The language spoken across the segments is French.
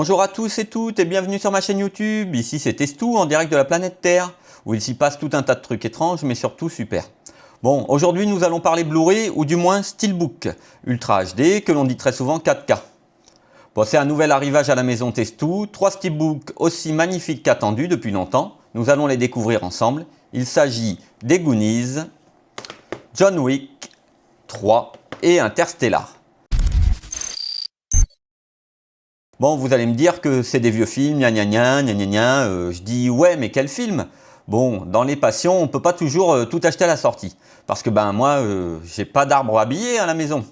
Bonjour à tous et toutes et bienvenue sur ma chaîne YouTube. Ici c'est Testou en direct de la planète Terre où il s'y passe tout un tas de trucs étranges mais surtout super. Bon, aujourd'hui nous allons parler Blu-ray ou du moins Steelbook Ultra HD que l'on dit très souvent 4K. Bon, c'est un nouvel arrivage à la maison Testou, 3 Steelbooks aussi magnifiques qu'attendus depuis longtemps. Nous allons les découvrir ensemble. Il s'agit des Goonies, John Wick 3 et Interstellar. Bon, vous allez me dire que c'est des vieux films, gna gna gna, gna gna gna. Je dis ouais, mais quel film? Bon, dans les passions, on peut pas toujours tout acheter à la sortie. Parce que moi, j'ai pas d'arbre habillé à la maison.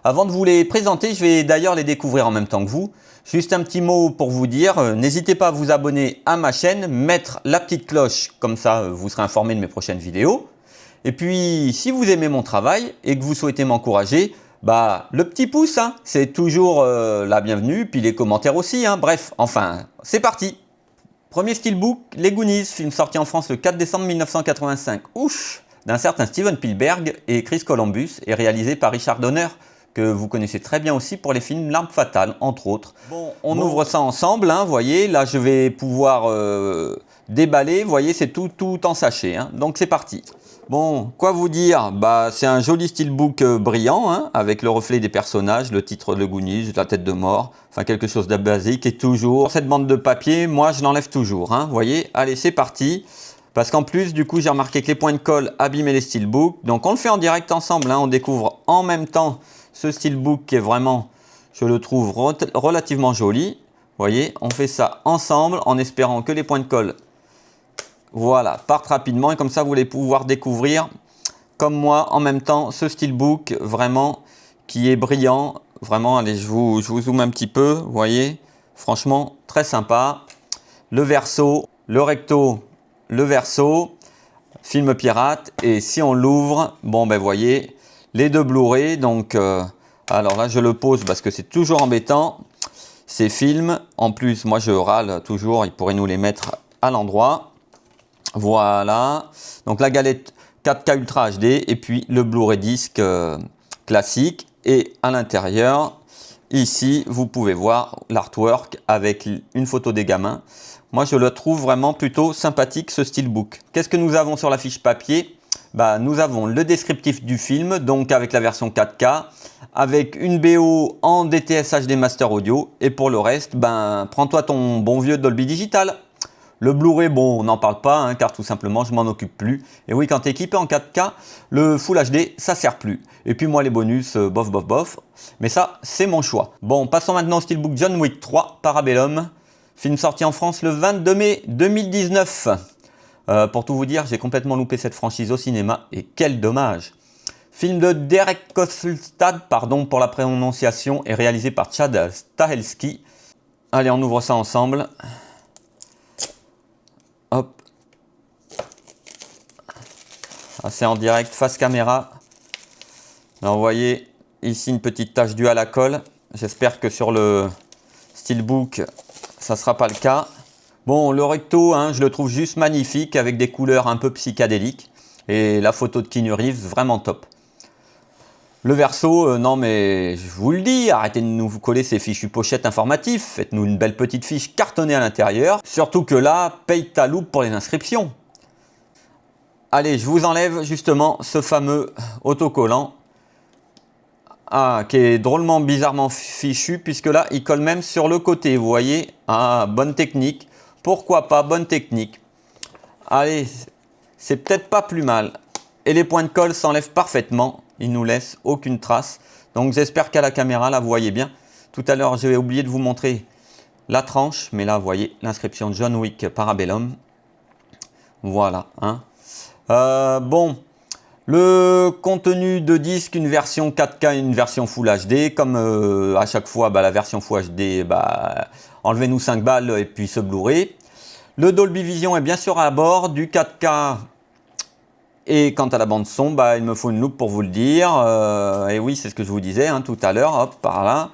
Avant de vous les présenter, je vais d'ailleurs les découvrir en même temps que vous. Juste un petit mot pour vous dire, n'hésitez pas à vous abonner à ma chaîne, mettre la petite cloche, comme ça vous serez informé de mes prochaines vidéos. Et puis, si vous aimez mon travail et que vous souhaitez m'encourager, le petit pouce, hein, c'est toujours la bienvenue, puis les commentaires aussi, hein. Bref, enfin, c'est parti. Premier Steelbook, Les Goonies, film sorti en France le 4 décembre 1985, ouch, d'un certain Steven Spielberg et Chris Columbus, et réalisé par Richard Donner, que vous connaissez très bien aussi pour les films L'Arme Fatale, entre autres. Bon, on ouvre ça ensemble, hein, voyez, là je vais pouvoir déballer, voyez, c'est tout en sachet, hein. Donc c'est parti. Bon, quoi vous dire? C'est un joli steelbook brillant, hein, avec le reflet des personnages, le titre de Goonies, la tête de mort, enfin quelque chose de basique et toujours. Cette bande de papier, moi je l'enlève toujours, hein, voyez. Allez, c'est parti. Parce qu'en plus, du coup, j'ai remarqué que les points de colle abîmaient les steelbooks. Donc on le fait en direct ensemble, hein, on découvre en même temps ce steelbook qui est vraiment, je le trouve relativement joli. Voyez, on fait ça ensemble en espérant que les points de colle partent rapidement et comme ça vous allez pouvoir découvrir comme moi en même temps ce steelbook vraiment qui est brillant. Vraiment, allez, je vous zoome un petit peu, vous voyez, franchement très sympa. Le verso, le recto, le verso, film pirate, et si on l'ouvre, voyez, les deux Blu-ray. Donc alors là je le pose parce que c'est toujours embêtant ces films. En plus moi je râle toujours, ils pourraient nous les mettre à l'endroit. Voilà, donc la galette 4K Ultra HD et puis le Blu-ray disc classique. Et à l'intérieur, ici, vous pouvez voir l'artwork avec une photo des gamins. Moi, je le trouve vraiment plutôt sympathique, ce steelbook. Qu'est-ce que nous avons sur la fiche papier? Nous avons le descriptif du film, donc avec la version 4K, avec une BO en DTS HD Master Audio. Et pour le reste, prends-toi ton bon vieux Dolby Digital. Le Blu-ray, on n'en parle pas, hein, car tout simplement, je m'en occupe plus. Et oui, quand tu es équipé en 4K, le Full HD, ça sert plus. Et puis moi, les bonus, bof. Mais ça, c'est mon choix. Bon, passons maintenant au steelbook John Wick 3, Parabellum. Film sorti en France le 22 mai 2019. Pour tout vous dire, j'ai complètement loupé cette franchise au cinéma. Et quel dommage! Film de Derek Kolstad, pardon pour la prononciation, et réalisé par Chad Stahelski. Allez, on ouvre ça ensemble. Hop, c'est en direct face caméra. Alors vous voyez ici une petite tache due à la colle. J'espère que sur le steelbook ça sera pas le cas. Bon, le recto, hein, je le trouve juste magnifique avec des couleurs un peu psychédéliques et la photo de Keanu Reeves vraiment top. Le verso, non mais je vous le dis, arrêtez de nous coller ces fichus pochettes informatifs, faites-nous une belle petite fiche cartonnée à l'intérieur, surtout que là, paye ta loupe pour les inscriptions. Allez, je vous enlève justement ce fameux autocollant, qui est drôlement bizarrement fichu, puisque là, il colle même sur le côté, vous voyez. Bonne technique, pourquoi pas, bonne technique. Allez, c'est peut-être pas plus mal. Et les points de colle s'enlèvent parfaitement. Il nous laisse aucune trace. Donc j'espère qu'à la caméra, là, vous voyez bien. Tout à l'heure, j'ai oublié de vous montrer la tranche. Mais là, vous voyez l'inscription John Wick Parabellum. Voilà. Hein. Le contenu de disque, une version 4K et une version Full HD. Comme à chaque fois, la version Full HD, enlevez-nous 5 balles et puis ce Blu-ray. Le Dolby Vision est bien sûr à bord du 4K. Et quant à la bande son, il me faut une loupe pour vous le dire. Et oui, c'est ce que je vous disais hein, tout à l'heure. Hop, par là.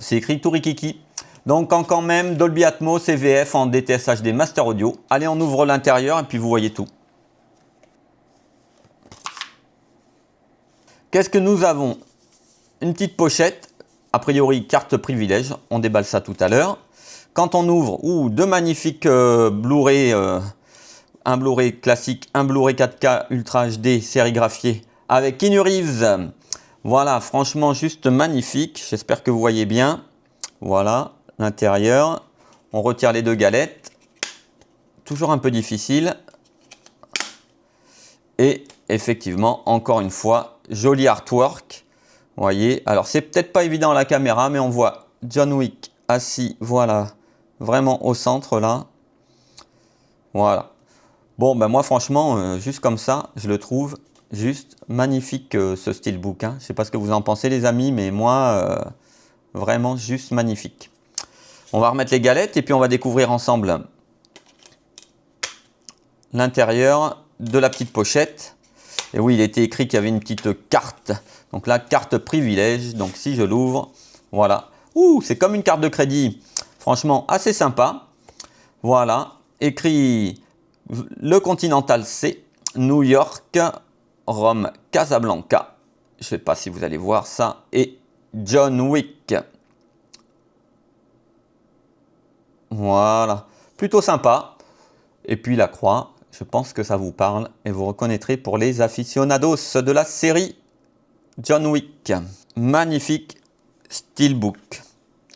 C'est écrit tout rikiki. Donc quand même, Dolby Atmos et VF en DTS HD Master Audio. Allez, on ouvre l'intérieur et puis vous voyez tout. Qu'est-ce que nous avons? Une petite pochette a priori carte privilège, on déballe ça tout à l'heure. Quand on ouvre, deux magnifiques Blu-ray, un Blu-ray classique, un Blu-ray 4K Ultra HD sérigraphié avec Keanu Reeves. Voilà, franchement juste magnifique, j'espère que vous voyez bien. Voilà, l'intérieur, on retire les deux galettes, toujours un peu difficile. Et effectivement, encore une fois, joli artwork. Vous voyez, alors c'est peut-être pas évident à la caméra, mais on voit John Wick assis, voilà, vraiment au centre là. Voilà. Bon, ben moi franchement, juste comme ça, je le trouve juste magnifique ce steelbook. Hein. Je sais pas ce que vous en pensez les amis, mais moi, vraiment juste magnifique. On va remettre les galettes et puis on va découvrir ensemble l'intérieur de la petite pochette. Et oui, il était écrit qu'il y avait une petite carte. Donc la carte privilège. Donc si je l'ouvre, voilà. Ouh, c'est comme une carte de crédit. Franchement, assez sympa. Voilà. Écrit le Continental C, New York, Rome, Casablanca. Je ne sais pas si vous allez voir ça. Et John Wick. Voilà. Plutôt sympa. Et puis la croix. Je pense que ça vous parle et vous reconnaîtrez pour les aficionados de la série John Wick. Magnifique steelbook.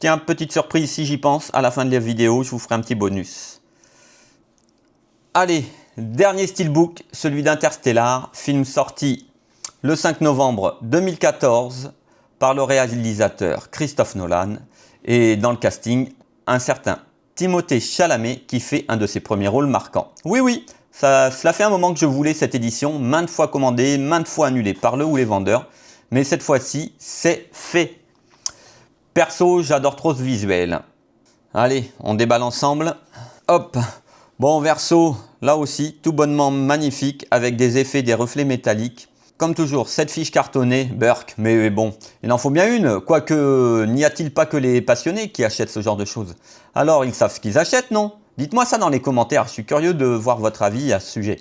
Tiens, petite surprise si j'y pense, à la fin de la vidéo, je vous ferai un petit bonus. Allez, dernier steelbook, celui d'Interstellar, film sorti le 5 novembre 2014 par le réalisateur Christopher Nolan et dans le casting, un certain Timothée Chalamet qui fait un de ses premiers rôles marquants. Oui, oui. Cela fait un moment que je voulais cette édition, maintes fois commandée, maintes fois annulée par le ou les vendeurs. Mais cette fois-ci, c'est fait. Perso, j'adore trop ce visuel. Allez, on déballe ensemble. Hop. Bon, verso, là aussi, tout bonnement magnifique, avec des effets, des reflets métalliques. Comme toujours, cette fiche cartonnée, Burke, mais bon, il en faut bien une. Quoique, n'y a-t-il pas que les passionnés qui achètent ce genre de choses? Alors, ils savent ce qu'ils achètent, non? Dites-moi ça dans les commentaires, je suis curieux de voir votre avis à ce sujet.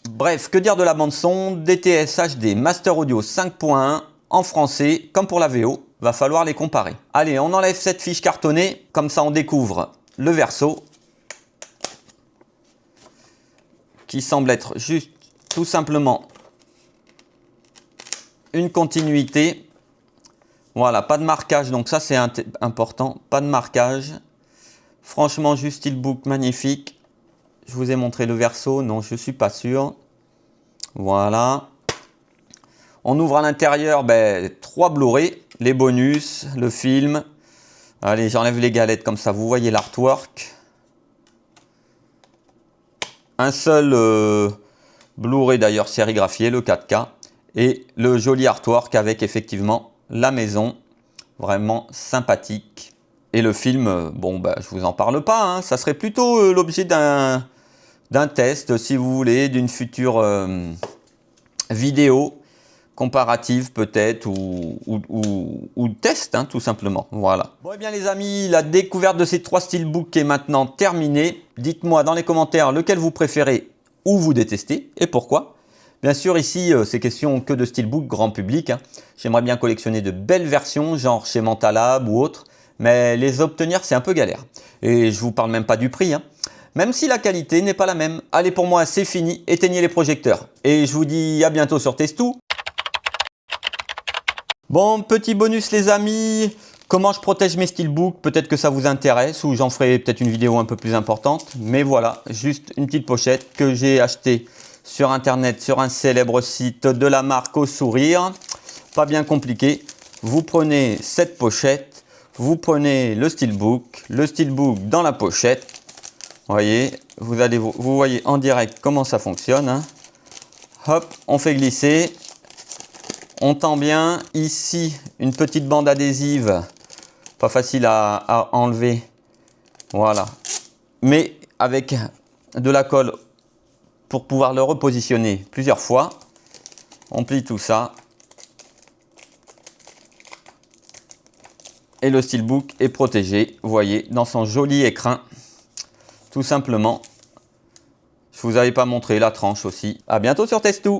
Bref, que dire de la bande son? DTS HD Master Audio 5.1 en français, comme pour la VO, va falloir les comparer. Allez, on enlève cette fiche cartonnée, comme ça on découvre le verso, qui semble être juste tout simplement une continuité. Voilà, pas de marquage, donc ça c'est important, pas de marquage. Franchement, juste steelbook magnifique. Je vous ai montré le verso, non, je suis pas sûr. Voilà. On ouvre à l'intérieur 3 Blu-ray, les bonus, le film. Allez, j'enlève les galettes comme ça, vous voyez l'artwork. Un seul Blu-ray d'ailleurs sérigraphié, le 4K. Et le joli artwork avec effectivement la maison. Vraiment sympathique. Et le film, bon, je vous en parle pas, hein, ça serait plutôt l'objet d'un test, si vous voulez, d'une future vidéo comparative peut-être, ou test, hein, tout simplement. Voilà. Bon, et bien les amis, la découverte de ces 3 steelbooks est maintenant terminée. Dites-moi dans les commentaires lequel vous préférez ou vous détestez, et pourquoi. Bien sûr, ici, c'est question que de steelbook grand public. Hein. J'aimerais bien collectionner de belles versions, genre chez Mentalab ou autre. Mais les obtenir, c'est un peu galère. Et je vous parle même pas du prix. Hein. Même si la qualité n'est pas la même. Allez, pour moi, c'est fini. Éteignez les projecteurs. Et je vous dis à bientôt sur Testou. Bon, petit bonus les amis. Comment je protège mes steelbooks? Peut-être que ça vous intéresse ou j'en ferai peut-être une vidéo un peu plus importante. Mais voilà, juste une petite pochette que j'ai achetée sur internet, sur un célèbre site de la marque Au Sourire. Pas bien compliqué. Vous prenez cette pochette. Vous prenez le steelbook dans la pochette. Voyez, vous voyez en direct comment ça fonctionne. Hein. Hop, on fait glisser. On tend bien. Ici, une petite bande adhésive. Pas facile à enlever. Voilà. Mais avec de la colle pour pouvoir le repositionner plusieurs fois. On plie tout ça. Et le steelbook est protégé, vous voyez, dans son joli écrin. Tout simplement. Je vous avais pas montré la tranche aussi. À bientôt sur Testou.